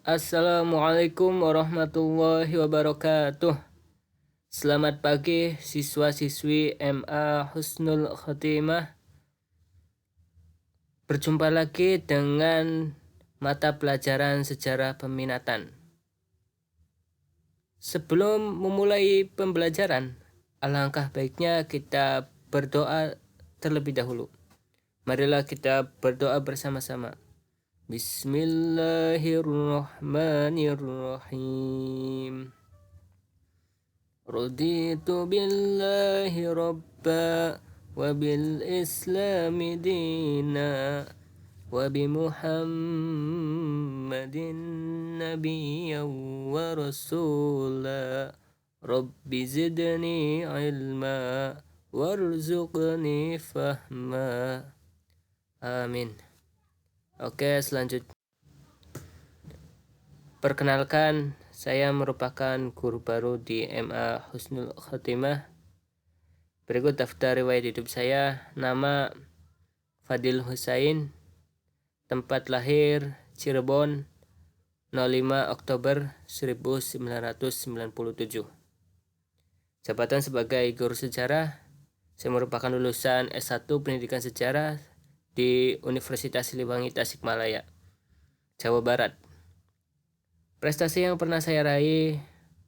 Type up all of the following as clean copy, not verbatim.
Assalamualaikum warahmatullahi wabarakatuh. Selamat pagi siswa-siswi MA Husnul Khotimah. Berjumpa lagi dengan mata pelajaran sejarah peminatan. Sebelum memulai pembelajaran, alangkah baiknya kita berdoa terlebih dahulu. Marilah kita berdoa bersama-sama. Bismillahirrahmanirrahim. Raditu billahi rabba wa bil islami dina wa bi muhammadin nabiyyan wa rasula. Rabbi zidni ilma warzuqni fahma. Amin. Oke, selanjutnya. Perkenalkan, saya merupakan guru baru di MA Husnul Khotimah. Berikut daftar riwayat hidup saya. Nama Fadil Husain. Tempat lahir Cirebon, 05 Oktober 1997. Jabatan sebagai guru sejarah. Saya merupakan lulusan S1 Pendidikan Sejarah di Universitas Siliwangi Tasikmalaya, Jawa Barat. Prestasi yang pernah saya raih,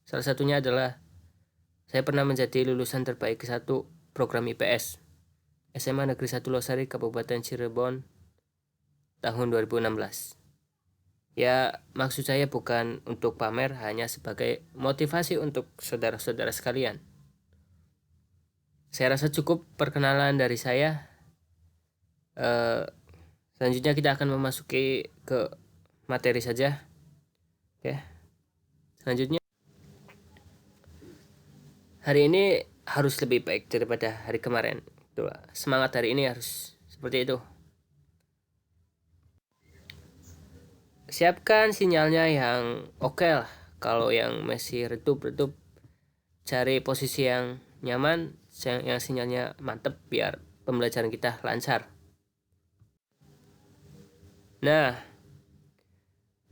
salah satunya adalah saya pernah menjadi lulusan terbaik ke-1 program IPS SMA Negeri 1 Losari Kabupaten Cirebon tahun 2016. Ya, maksud saya bukan untuk pamer, hanya sebagai motivasi untuk saudara-saudara sekalian. Saya rasa cukup perkenalan dari saya. Selanjutnya kita akan memasuki ke materi saja. Oke. Selanjutnya, hari ini harus lebih baik daripada hari kemarin. Semangat hari ini harus seperti itu. Siapkan sinyalnya yang oke lah. Kalau yang masih redup-redup, cari posisi yang nyaman, yang sinyalnya mantep biar pembelajaran kita lancar. Nah,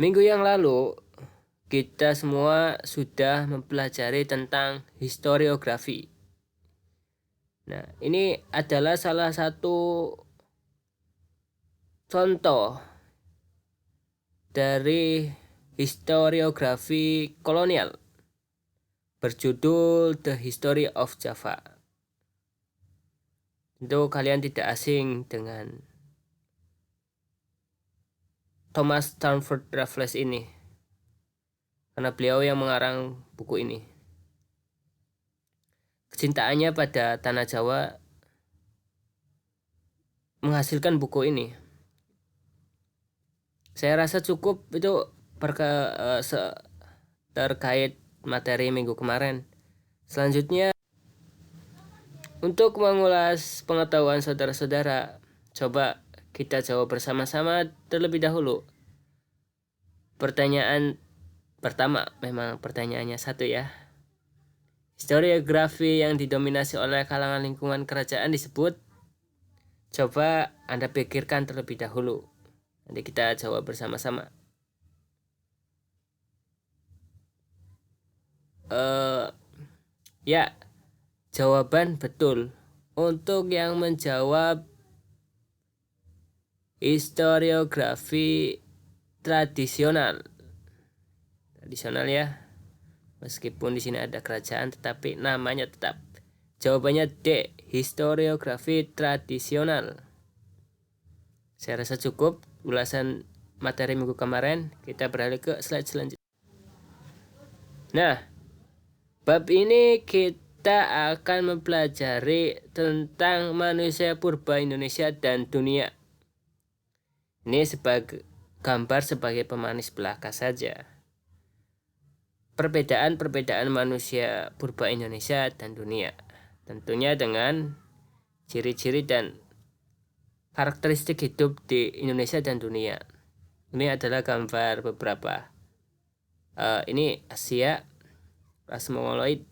minggu yang lalu kita semua sudah mempelajari tentang historiografi. Nah, ini adalah salah satu contoh dari historiografi kolonial berjudul The History of Java. Tentu kalian tidak asing dengan Thomas Stamford Raffles ini, karena beliau yang mengarang buku ini. Kecintaannya pada tanah Jawa menghasilkan buku ini. Saya rasa cukup itu terkait materi minggu kemarin. Selanjutnya, untuk mengulas pengetahuan saudara-saudara, coba kita jawab bersama-sama terlebih dahulu. Pertanyaan pertama, memang pertanyaannya satu ya. Historiografi yang didominasi oleh kalangan lingkungan kerajaan disebut. Coba Anda pikirkan terlebih dahulu. Nanti kita jawab bersama-sama. Ya, jawaban betul. Untuk yang menjawab historiografi tradisional. Tradisional ya. Meskipun di sini ada kerajaan, tetapi namanya tetap. Jawabannya D, historiografi tradisional. Saya rasa cukup ulasan materi minggu kemarin. Kita beralih ke slide selanjutnya. Nah, bab ini kita akan mempelajari tentang manusia purba Indonesia dan dunia. Ini sebagai gambar sebagai pemanis belaka saja. Perbedaan manusia purba Indonesia dan dunia. Tentunya dengan ciri-ciri dan karakteristik hidup di Indonesia dan dunia. Ini adalah gambar beberapa. Ini Asia, ras Mongoloid.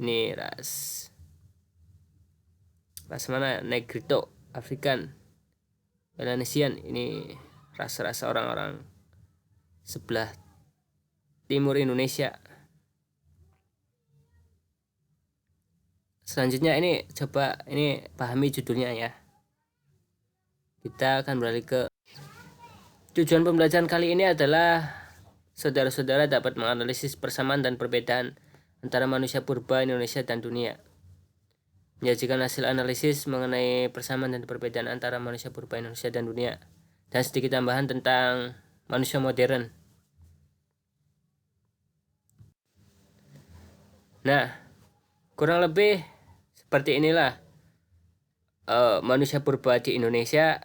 Ini ras mana? Negrito, Afrikan, Melanesian. Ini ras-ras orang-orang sebelah timur Indonesia. Selanjutnya ini coba ini pahami judulnya ya. Kita akan beralih ke tujuan pembelajaran kali ini adalah saudara-saudara dapat menganalisis persamaan dan perbedaan antara manusia purba Indonesia dan dunia. Menyajikan hasil analisis mengenai persamaan dan perbedaan antara manusia purba Indonesia dan dunia. Dan sedikit tambahan tentang manusia modern. Nah, kurang lebih seperti inilah manusia purba di Indonesia.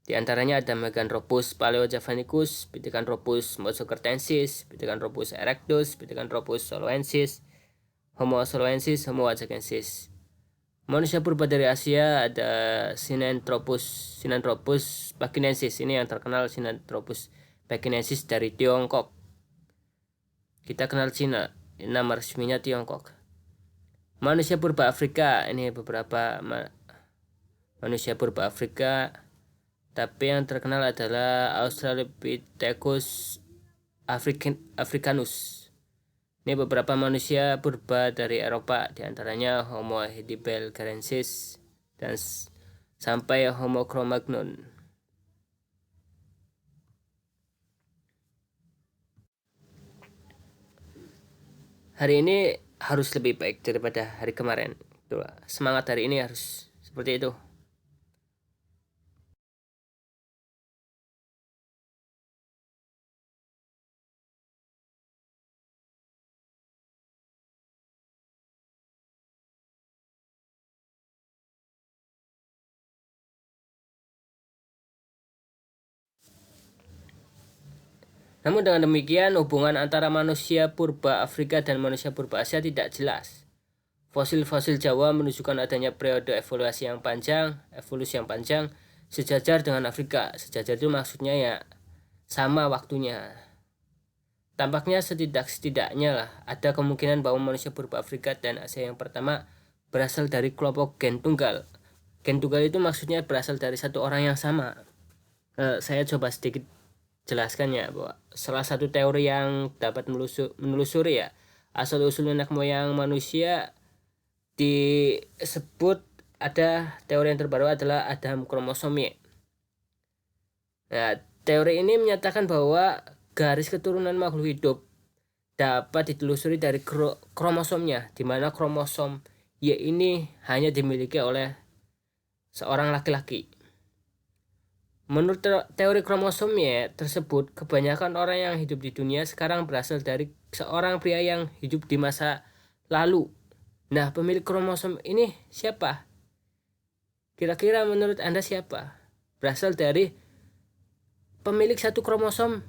Di antaranya ada Meganthropus paleojavanicus, Pithecanthropus mojokertensis, Pithecanthropus erectus, Pithecanthropus soloensis, Homo soloensis, Homo ajacensis. Manusia purba dari Asia ada Sinanthropus pakinensis. Ini yang terkenal, Sinanthropus pakinensis dari Tiongkok. Kita kenal Cina, nama resminya Tiongkok. Manusia purba Afrika, ini beberapa manusia purba Afrika. Tapi yang terkenal adalah Australopithecus africanus. Ini beberapa manusia purba dari Eropa, diantaranya Homo heidelbergensis dan sampai Homo cro-magnon. Hari ini harus lebih baik daripada hari kemarin. Semangat hari ini harus seperti itu. Namun dengan demikian, hubungan antara manusia purba Afrika dan manusia purba Asia tidak jelas. Fosil-fosil Jawa menunjukkan adanya periode evolusi yang panjang, sejajar dengan Afrika. Sejajar itu maksudnya ya sama waktunya. Tampaknya setidaknya lah ada kemungkinan bahwa manusia purba Afrika dan Asia yang pertama berasal dari kelompok gen tunggal. Gen tunggal itu maksudnya berasal dari satu orang yang sama. Saya coba sedikit jelaskan ya, bahwa salah satu teori yang dapat menelusuri ya asal-usul nenek moyang manusia disebut, ada teori yang terbaru adalah Adam kromosomnya. Nah, teori ini menyatakan bahwa garis keturunan makhluk hidup dapat ditelusuri dari kromosomnya, di mana kromosom Y ini hanya dimiliki oleh seorang laki-laki. Menurut teori kromosom Y tersebut, kebanyakan orang yang hidup di dunia sekarang berasal dari seorang pria yang hidup di masa lalu. Nah, pemilik kromosom ini siapa? Kira-kira menurut Anda siapa? Berasal dari pemilik satu kromosom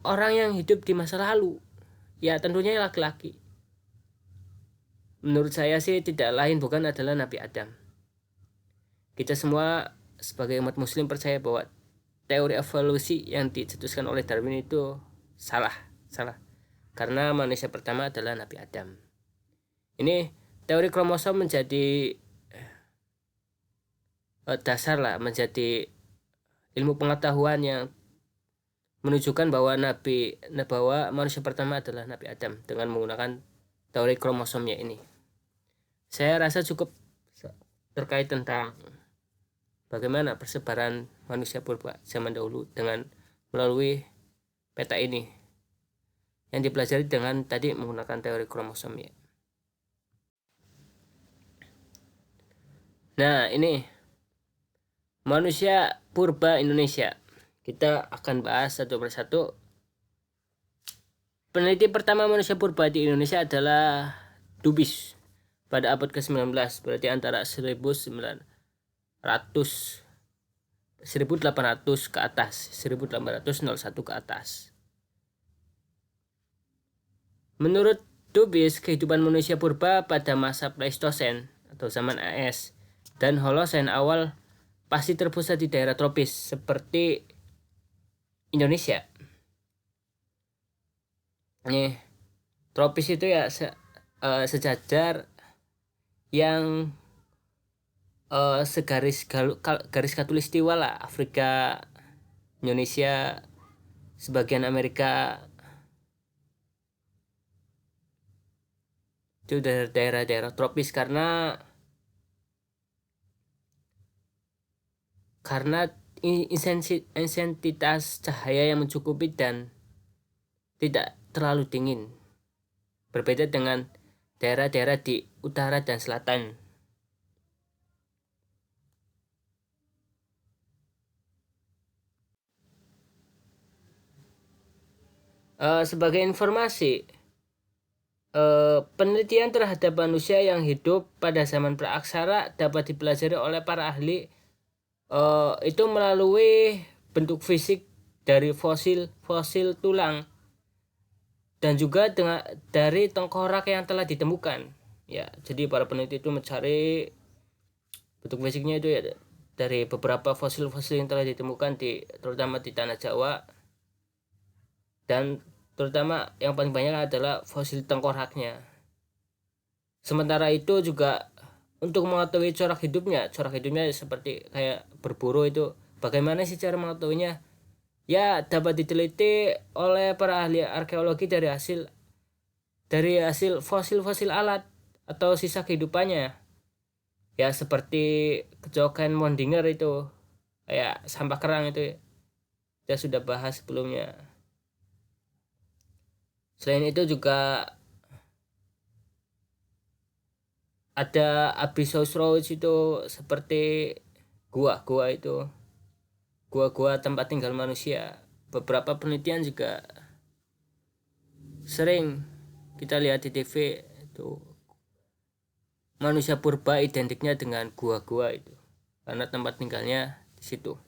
orang yang hidup di masa lalu. Ya, tentunya laki-laki. Menurut saya sih tidak lain bukan adalah Nabi Adam. Kita semua sebagai umat muslim percaya bahwa teori evolusi yang dicetuskan oleh Darwin itu salah. Karena manusia pertama adalah Nabi Adam. Ini teori kromosom menjadi dasar lah, menjadi ilmu pengetahuan yang menunjukkan bahwa manusia pertama adalah Nabi Adam dengan menggunakan teori kromosomnya ini. Saya rasa cukup terkait tentang bagaimana persebaran manusia purba zaman dahulu dengan melalui peta ini yang dipelajari dengan tadi menggunakan teori kromosom ya. Nah, ini manusia purba Indonesia. Kita akan bahas satu persatu. Peneliti pertama manusia purba di Indonesia adalah Dubis pada abad ke-19, berarti antara 1800 ke atas, 1801 ke atas. Menurut Dubis, kehidupan manusia purba pada masa Pleistosen atau zaman AS dan Holosen awal pasti terpusat di daerah tropis seperti Indonesia. Nih, tropis itu ya sejajar yang garis katulistiwa lah, Afrika, Indonesia, sebagian Amerika itu daerah-daerah tropis karena intensitas cahaya yang mencukupi dan tidak terlalu dingin. Berbeda dengan daerah-daerah di utara dan selatan. Sebagai informasi, penelitian terhadap manusia yang hidup pada zaman praaksara dapat dipelajari oleh para ahli itu melalui bentuk fisik dari fosil tulang dan juga dari tengkorak yang telah ditemukan. Ya, jadi para peneliti itu mencari bentuk fisiknya itu ya dari beberapa fosil-fosil yang telah ditemukan terutama di tanah Jawa, dan terutama yang paling banyak adalah fosil tengkoraknya. Sementara itu juga untuk mengetahui corak hidupnya seperti kayak berburu itu, bagaimana sih cara mengetahuinya? Ya, dapat diteliti oleh para ahli arkeologi dari hasil fosil-fosil alat atau sisa kehidupannya. Ya, seperti kecokan Mondinger itu, kayak sampah kerang itu, kita sudah bahas sebelumnya. Selain itu juga ada Abyssosauros itu, seperti gua-gua itu, gua-gua tempat tinggal manusia. Beberapa penelitian juga sering kita lihat di TV itu, manusia purba identiknya dengan gua-gua itu karena tempat tinggalnya di situ.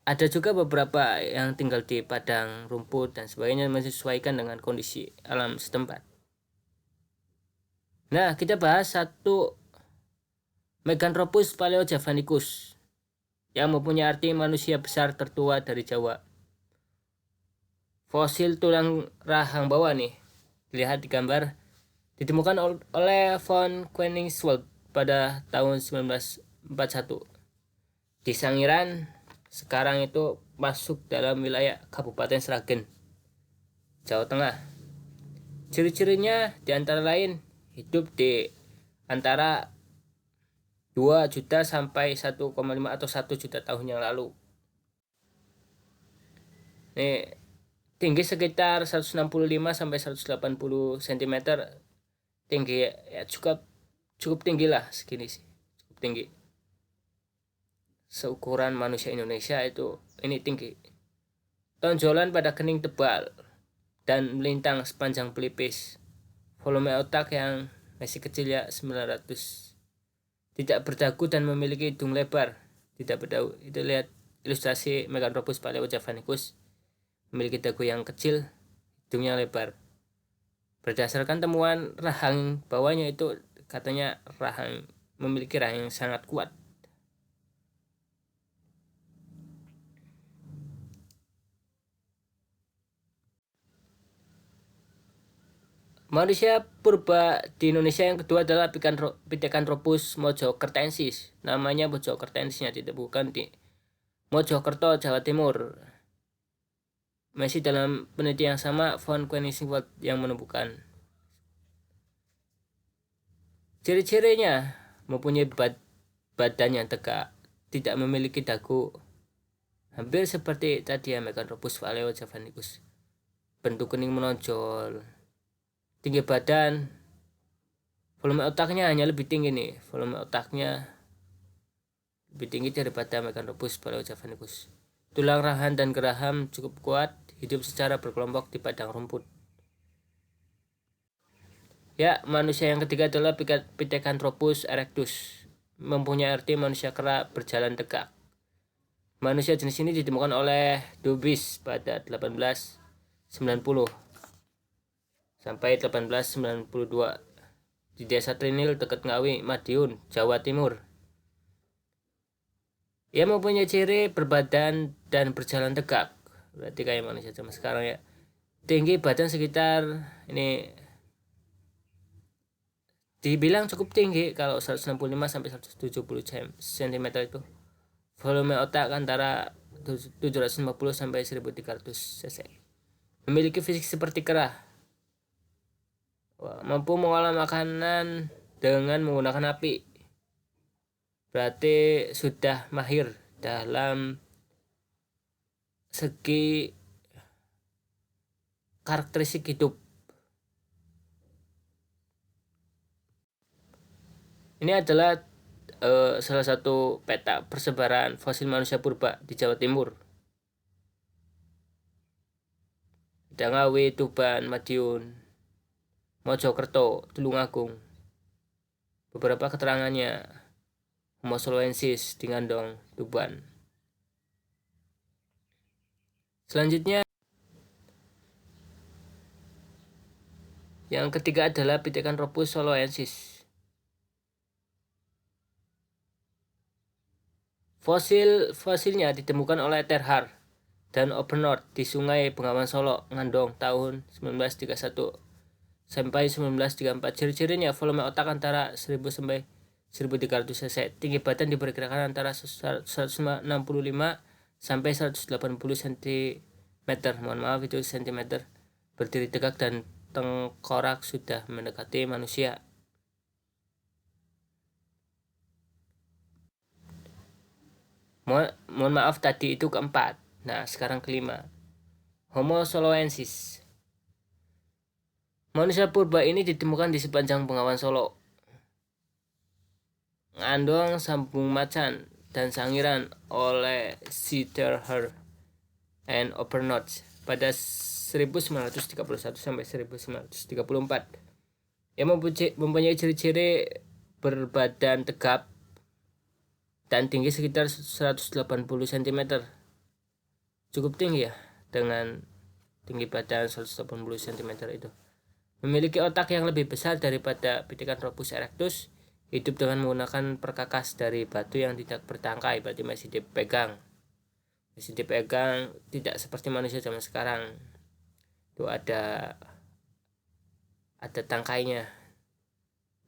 Ada juga beberapa yang tinggal di padang rumput dan sebagainya, menyesuaikan dengan kondisi alam setempat. Nah, kita bahas satu, Meganthropus paleojavanicus, yang mempunyai arti manusia besar tertua dari Jawa. Fosil tulang rahang bawah nih, lihat di gambar, ditemukan oleh von Koenigswald pada tahun 1941 di Sangiran. Sekarang itu masuk dalam wilayah Kabupaten Sragen, Jawa Tengah. Ciri-cirinya diantara lain hidup di antara 2 juta sampai 1,5 atau 1 juta tahun yang lalu. Nih, tinggi sekitar 165 sampai 180 cm. Tinggi ya cukup tinggi lah, segini sih. Cukup tinggi. Seukuran manusia Indonesia itu ini tinggi. Tonjolan pada kening tebal dan melintang sepanjang pelipis. Volume otak yang masih kecil ya 900. Tidak berdagu dan memiliki hidung lebar. Tidak berdagu. Itu lihat ilustrasi Meganthropus paleojavanicus. Memiliki dagu yang kecil, hidungnya lebar. Berdasarkan temuan rahang bawahnya itu, katanya memiliki rahang yang sangat kuat. Manusia purba di Indonesia yang kedua adalah Pithecanthropus mojokertensis. Namanya mojokertensisnya ditemukan di Mojokerto, Jawa Timur. Masih dalam penelitian yang sama, von Koenigswald yang menemukan. Ciri-cirinya mempunyai badan yang tegak, tidak memiliki dagu, hampir seperti tadi Meganthropus paleojavanicus. Bentuk kening menonjol, tinggi badan, volume otaknya hanya lebih tinggi nih. Volume otaknya lebih tinggi daripada Meganthropus paleojavanicus. Tulang rahan dan geraham cukup kuat, hidup secara berkelompok di padang rumput. Ya, manusia yang ketiga adalah Pithecanthropus erectus. Mempunyai arti manusia kera berjalan tegak. Manusia jenis ini ditemukan oleh Dubis pada 1890 sampai 1892 di Desa Trinil dekat Ngawi, Madiun, Jawa Timur. Ia mempunyai ciri berbadan dan berjalan tegak. Berarti kayak manusia zaman sekarang ya. Tinggi badan sekitar ini dibilang cukup tinggi kalau 165 sampai 170 cm itu. Volume otak antara 750 sampai 1300 cc. Memiliki fisik seperti kera. Mampu mengolah makanan dengan menggunakan api. Berarti sudah mahir dalam segi karakteristik hidup. Ini adalah salah satu peta persebaran fosil manusia purba di Jawa Timur. Ada Ngawi, Tuban, Madiun, Mojokerto, Tulungagung. Beberapa keterangannya: Homo soloensis di Ngandong, Tuban. Selanjutnya yang ketiga adalah Pithecanthropus soloensis. Fosilnya ditemukan oleh Terhar dan Obernord di Sungai Bengawan Solo, Ngandong tahun 1931 sampai 1934. Ciri-cirinya volume otak antara 1000 sampai 1300 cc. Tinggi badan diperkirakan antara 165 sampai 180 cm. Mohon maaf itu cm. Berdiri tegak dan tengkorak sudah mendekati manusia. Mohon maaf tadi itu keempat. Nah, sekarang kelima. Homo soloensis. Manusia purba ini ditemukan di sepanjang Bengawan Solo, Ngandong, Sambung Macan, dan Sangiran oleh Terhar and Obernord pada 1931 sampai 1934. Yang mempunyai ciri-ciri berbadan tegap dan tinggi sekitar 180 cm. Cukup tinggi ya, dengan tinggi badan 180 cm itu. Memiliki otak yang lebih besar daripada Pithecanthropus erectus. Hidup dengan menggunakan perkakas dari batu yang tidak bertangkai, berarti masih dipegang. Tidak seperti manusia zaman sekarang. Itu ada tangkainya.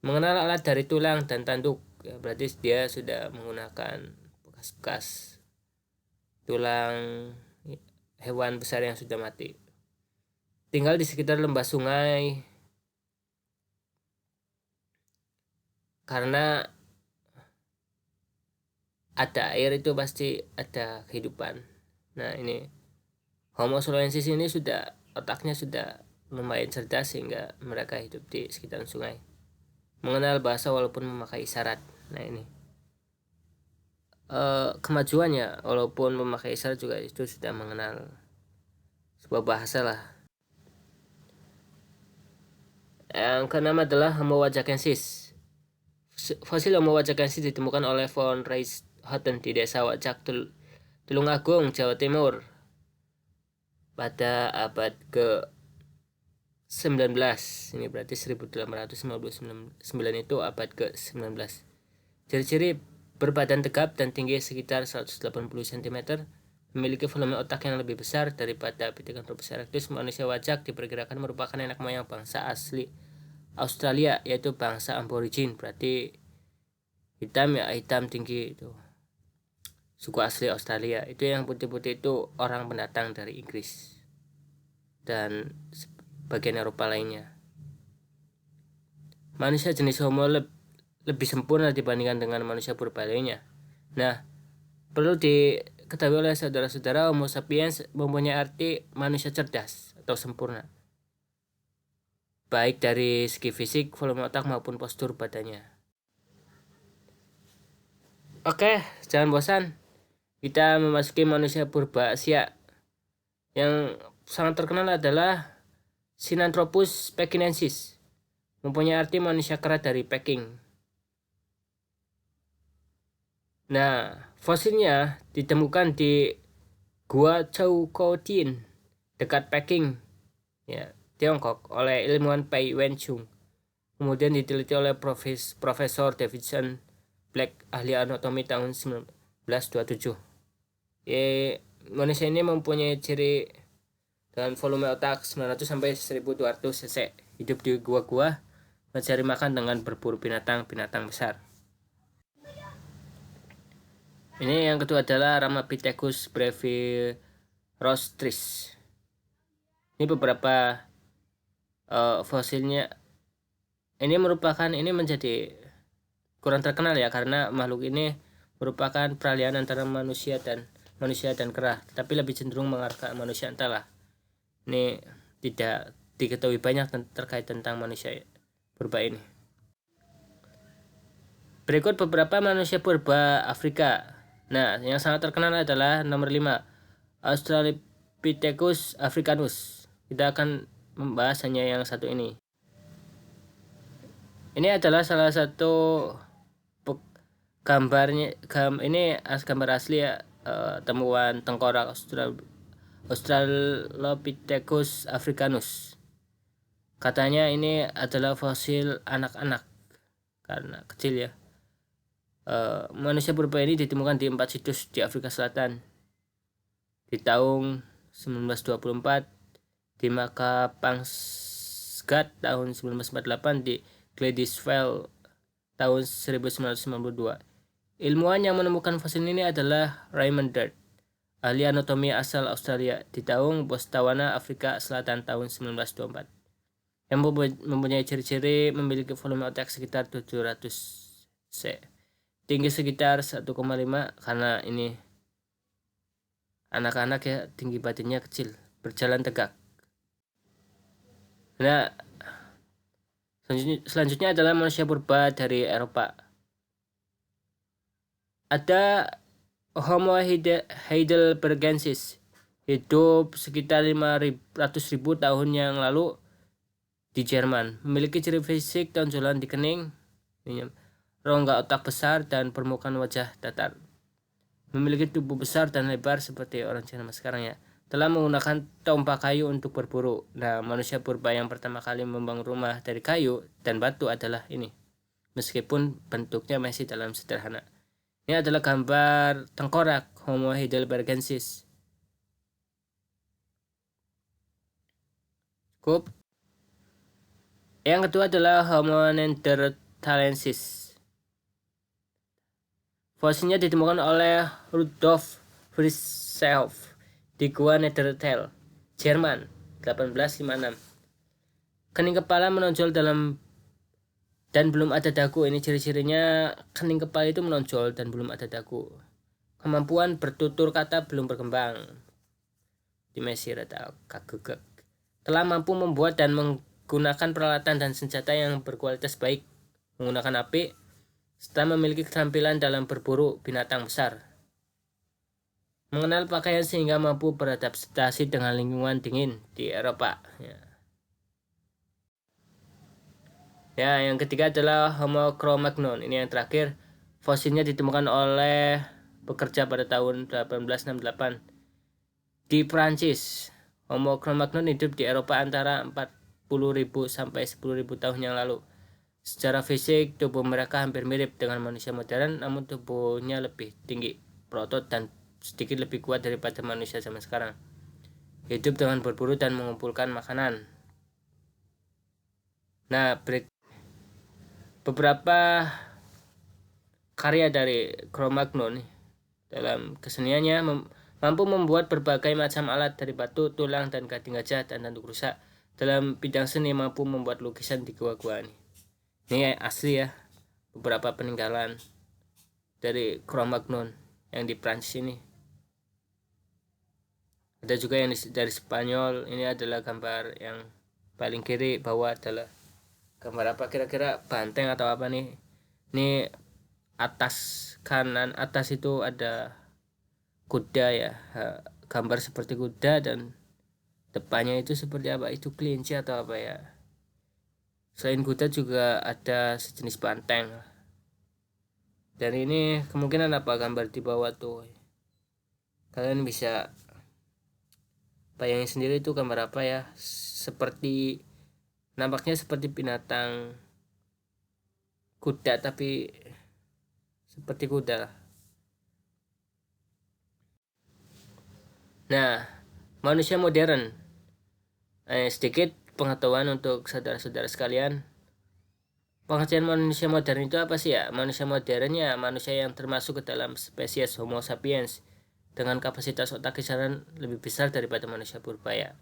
Mengenal alat dari tulang dan tanduk, ya, berarti dia sudah menggunakan bekas-bekas tulang hewan besar yang sudah mati. Tinggal di sekitar lembah sungai karena ada air itu pasti ada kehidupan. Nah, ini Homo soloensis ini otaknya sudah lumayan cerdas sehingga mereka hidup di sekitar sungai. Mengenal bahasa walaupun memakai isyarat. Nah, ini kemajuannya, walaupun memakai isyarat juga itu sudah mengenal sebuah bahasa lah. Yang keenam adalah Homo wajakensis. Fosil Homo wajakensis ditemukan oleh von Reishotten di desa Wajak, Tulungagung, Jawa Timur pada abad ke-19. Ini berarti 1859 itu abad ke-19. Ciri-ciri berbadan tegap dan tinggi sekitar 180 cm. Memiliki volume otak yang lebih besar daripada Pithecanthropus erectus. Manusia Wajak diperkirakan merupakan nenek moyang bangsa asli Australia, yaitu bangsa aborigin. Berarti hitam tinggi itu. Suku asli Australia. Itu yang putih-putih itu orang pendatang dari Inggris dan bagian Eropa lainnya. Manusia jenis Homo lebih sempurna dibandingkan dengan manusia purba lainnya. Nah, perlu diketahui oleh saudara-saudara, Homo sapiens mempunyai arti manusia cerdas atau sempurna, baik dari segi fisik, volume otak maupun postur badannya. Oke, jangan bosan. Kita memasuki manusia purba Asia. Yang sangat terkenal adalah Sinanthropus pekinensis. Mempunyai arti manusia kera dari Peking. Nah, fosilnya ditemukan di Gua Choukoutien dekat Peking, ya, Tiongkok, oleh ilmuwan Pei Wenchung. Kemudian diteliti oleh Profesor Davidson Black, ahli anatomi tahun 1927. Manusia ini mempunyai ciri dengan volume otak 900 sampai 1200 cc. Hidup di gua-gua, mencari makan dengan berburu binatang besar. Ini yang kedua adalah Ramapithecus brevirostris. Ini beberapa fosilnya. Ini menjadi kurang terkenal ya, karena makhluk ini merupakan peralihan antara manusia dan kera, tapi lebih cenderung mengarah ke manusia. Entahlah, ini tidak diketahui banyak terkait tentang manusia purba ini. Berikut beberapa manusia purba Afrika. Nah, yang sangat terkenal adalah nomor 5, Australopithecus africanus. Kita akan membahas hanya yang satu ini. Ini adalah salah satu gambarnya. Ini gambar asli ya, temuan tengkorak Australopithecus africanus. Katanya ini adalah fosil anak-anak karena kecil ya. Manusia purba ini ditemukan di 4 situs di Afrika Selatan di tahun 1924, di Makapangsgat tahun 1948, di Gladysville tahun 1992. Ilmuwan yang menemukan fosil ini adalah Raymond Dart, ahli anatomi asal Australia, di tahun Botswana, Afrika Selatan tahun 1924, yang mempunyai ciri-ciri memiliki volume otak sekitar 700 c, tinggi sekitar 1,5, karena ini anak-anak ya, tinggi badannya kecil, berjalan tegak. Nah, selanjutnya adalah manusia purba dari Eropa. Ada Homo heidelbergensis, hidup sekitar 500.000 tahun yang lalu di Jerman. Memiliki ciri fisik tonjolan di kening, rongga otak besar, dan permukaan wajah datar. Memiliki tubuh besar dan lebar seperti orang Cina sekarang ya. Telah menggunakan tombak kayu untuk berburu. Nah, manusia purba yang pertama kali membangun rumah dari kayu dan batu adalah ini, meskipun bentuknya masih dalam sederhana. Ini adalah gambar tengkorak Homo heidelbergensis. Cukup. Yang kedua adalah Homo neanderthalensis. Fosilnya ditemukan oleh Rudolf Virchow di Gua Neanderthal, Jerman, 1856. Kening kepala menonjol dan belum ada dagu. Ini ciri-cirinya, kening kepala itu menonjol dan belum ada dagu. Kemampuan bertutur kata belum berkembang. Di Mesir atau kagegek. Telah mampu membuat dan menggunakan peralatan dan senjata yang berkualitas baik, menggunakan api, setelah memiliki keterampilan dalam berburu binatang besar. Mengenal pakaian sehingga mampu beradaptasi dengan lingkungan dingin di Eropa. Ya, yang ketiga adalah Homo cro-magnon. Ini yang terakhir. Fosilnya ditemukan oleh pekerja pada tahun 1868 di Prancis. Homo cro-magnon hidup di Eropa antara 40.000 sampai 10.000 tahun yang lalu. Secara fisik, tubuh mereka hampir mirip dengan manusia modern, namun tubuhnya lebih tinggi, berotot, dan sedikit lebih kuat daripada manusia zaman sekarang. Hidup dengan berburu dan mengumpulkan makanan. Nah, beberapa karya dari Cro-Magnon dalam keseniannya mampu membuat berbagai macam alat dari batu, tulang, dan gading gajah dan tanduk rusa. Dalam bidang seni mampu membuat lukisan di gua-gua ini asli ya, beberapa peninggalan dari Cro-Magnon yang di Prancis ini. Ada juga yang dari Spanyol. Ini adalah gambar yang paling kiri bawah adalah gambar apa kira-kira, banteng atau apa nih. Ini kanan atas itu ada kuda ya, gambar seperti kuda, dan depannya itu seperti apa, itu kelinci atau apa ya. Selain kuda juga ada sejenis banteng. Dan ini kemungkinan apa gambar di bawah tuh, kalian bisa bayangin sendiri itu gambar apa ya. Nampaknya seperti binatang kuda, tapi seperti kuda. Nah, manusia modern. Sedikit pengetahuan untuk saudara-saudara sekalian. pengertian manusia modern itu apa sih ya? Manusia modern ya manusia yang termasuk ke dalam spesies Homo sapiens dengan kapasitas otak kisaran lebih besar daripada manusia purba ya.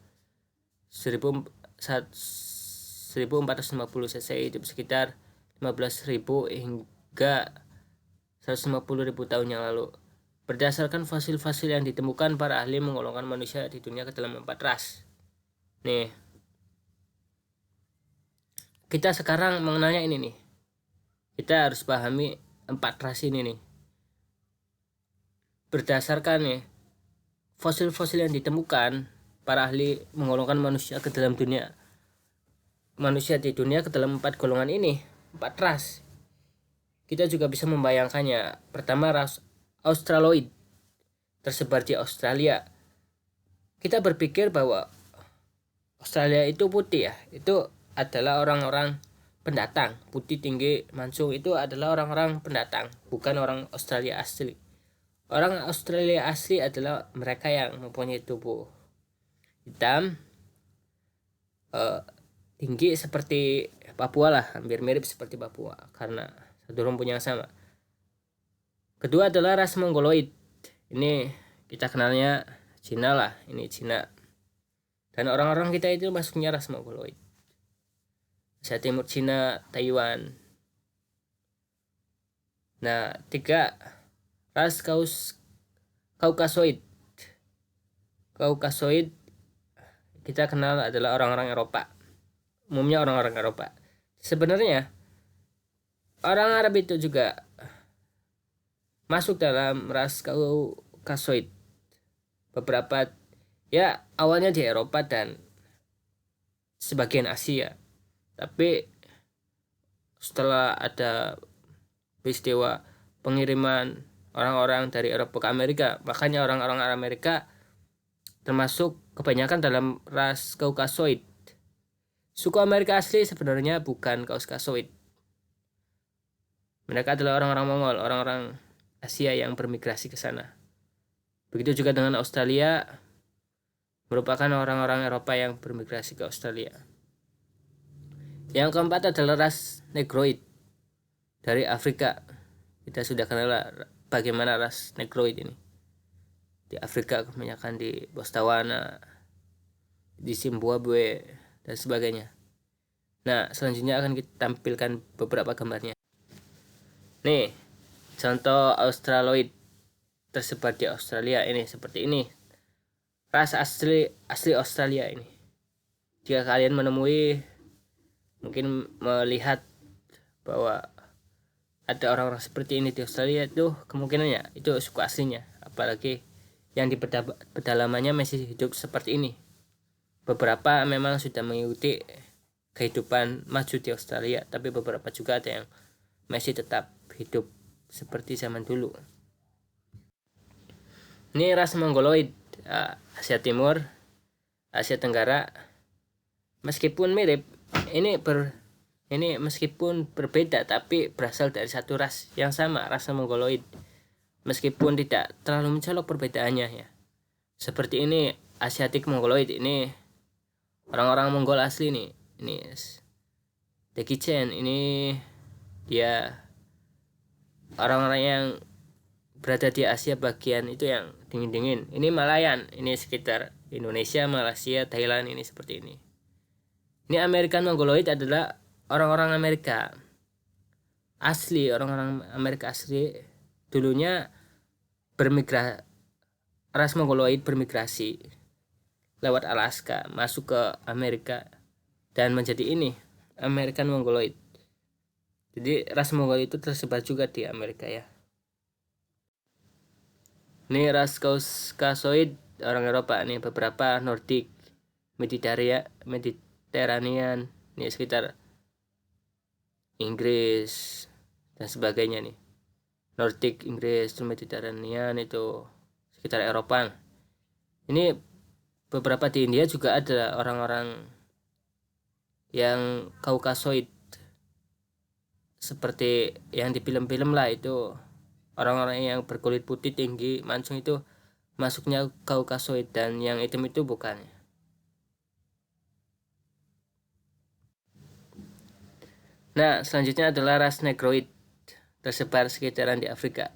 1450 cc hidup sekitar 15.000 hingga 150.000 tahun yang lalu. Berdasarkan fosil-fosil yang ditemukan, para ahli menggolongkan manusia di dunia ke dalam 4 ras. Nih, kita sekarang mengenalnya ini nih. Kita harus pahami 4 ras ini nih. Berdasarkan nih fosil-fosil yang ditemukan, para ahli menggolongkan manusia ke dalam dunia. Manusia di dunia ke dalam 4 golongan ini, 4 ras. Kita juga bisa membayangkannya. Pertama, ras Australoid tersebar di Australia. Kita berpikir bahwa Australia itu putih ya. Itu adalah orang-orang pendatang. Putih, tinggi, mancung itu adalah orang-orang pendatang, bukan orang Australia asli. Orang Australia asli adalah mereka yang mempunyai tubuh hitam, tinggi seperti Papua lah, hampir mirip seperti Papua karena satu rumpun yang sama. Kedua adalah ras Mongoloid. Ini kita kenalnya Cina lah, ini Cina. Dan orang-orang kita itu masuknya ras Mongoloid. Asia Timur, Cina, Taiwan. Nah, 3 ras Kaukasoid. Kaukasoid kita kenal adalah orang-orang Eropa. Umumnya orang-orang Eropa. Sebenarnya orang Arab itu juga masuk dalam ras Kaukasoid. Beberapa ya awalnya di Eropa dan sebagian Asia. Tapi setelah ada peristiwa pengiriman orang-orang dari Eropa ke Amerika, makanya orang-orang Amerika termasuk kebanyakan dalam ras Kaukasoid. Suku Amerika asli sebenarnya bukan Kaukasoid. Mereka adalah orang-orang Mongol, orang-orang Asia yang bermigrasi ke sana. Begitu juga dengan Australia, merupakan orang-orang Eropa yang bermigrasi ke Australia. Yang keempat adalah ras Negroid dari Afrika. Kita sudah kenal bagaimana ras Negroid ini. Di Afrika kebanyakan di Botswana, di Zimbabwe, dan sebagainya. Nah, selanjutnya akan kita tampilkan beberapa gambarnya. Nih, contoh Australoid tersebar di Australia ini seperti ini. Ras asli Australia ini. Jika kalian menemui, mungkin melihat bahwa ada orang-orang seperti ini di Australia, itu kemungkinannya itu suku aslinya. Apalagi yang di pedalamannya masih hidup seperti ini. Beberapa memang sudah mengikuti kehidupan maju di Australia, tapi beberapa juga ada yang masih tetap hidup seperti zaman dulu. Ini ras Mongoloid, Asia Timur, Asia Tenggara. Meskipun mirip, ini meskipun berbeda tapi berasal dari satu ras yang sama, ras Mongoloid. Meskipun tidak terlalu mencolok perbedaannya ya. Seperti ini Asiatic Mongoloid, ini orang-orang Mongol asli nih. Ini Jackie Chan, ini dia orang-orang yang berada di Asia bagian itu yang dingin-dingin. Ini Malayan, ini sekitar Indonesia, Malaysia, Thailand, ini seperti ini. Ini American Mongoloid adalah orang-orang Amerika asli, orang-orang Amerika asli dulunya ras Mongoloid bermigrasi lewat Alaska masuk ke Amerika dan menjadi ini American Mongoloid. Jadi ras Mongol itu tersebar juga di Amerika ya. Ini ras Kaukasoid orang Eropa nih, beberapa Nordik, Mediterranean, ini sekitar Inggris dan sebagainya nih. Nordik, Inggris, Mediterranean itu sekitar Eropa. Ini beberapa di India juga ada orang-orang yang Kaukasoid seperti yang di film-film lah, itu orang-orang yang berkulit putih, tinggi, mancung itu masuknya Kaukasoid, dan yang hitam itu bukan. Nah, selanjutnya adalah ras Negroid, tersebar sekitaran di Afrika.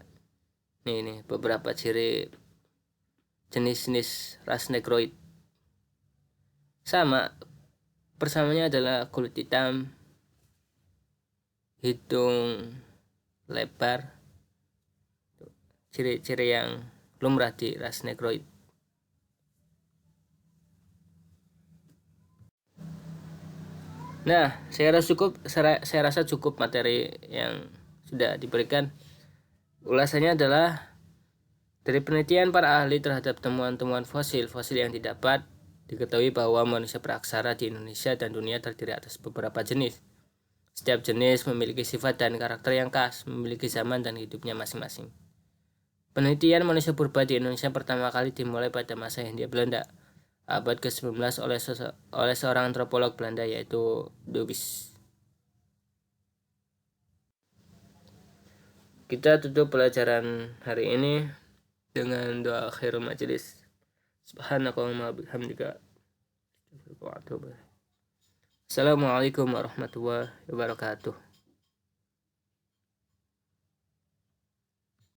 Ini beberapa ciri jenis-jenis ras Negroid. Sama, persamanya adalah kulit hitam, hidung lebar, ciri-ciri yang lumrah di ras Negroid. Nah, saya rasa cukup materi yang sudah diberikan. Ulasannya adalah dari penelitian para ahli terhadap temuan-temuan fosil yang didapat, diketahui bahwa manusia praksara di Indonesia dan dunia terdiri atas beberapa jenis. Setiap jenis memiliki sifat dan karakter yang khas, memiliki zaman dan hidupnya masing-masing. Penelitian manusia purba di Indonesia pertama kali dimulai pada masa Hindia Belanda, abad ke-19 oleh seorang antropolog Belanda yaitu Dobbs. Kita tutup pelajaran hari ini dengan doa akhir majelis. Subhanakallahumma bihamdika. Assalamualaikum warahmatullahi wabarakatuh.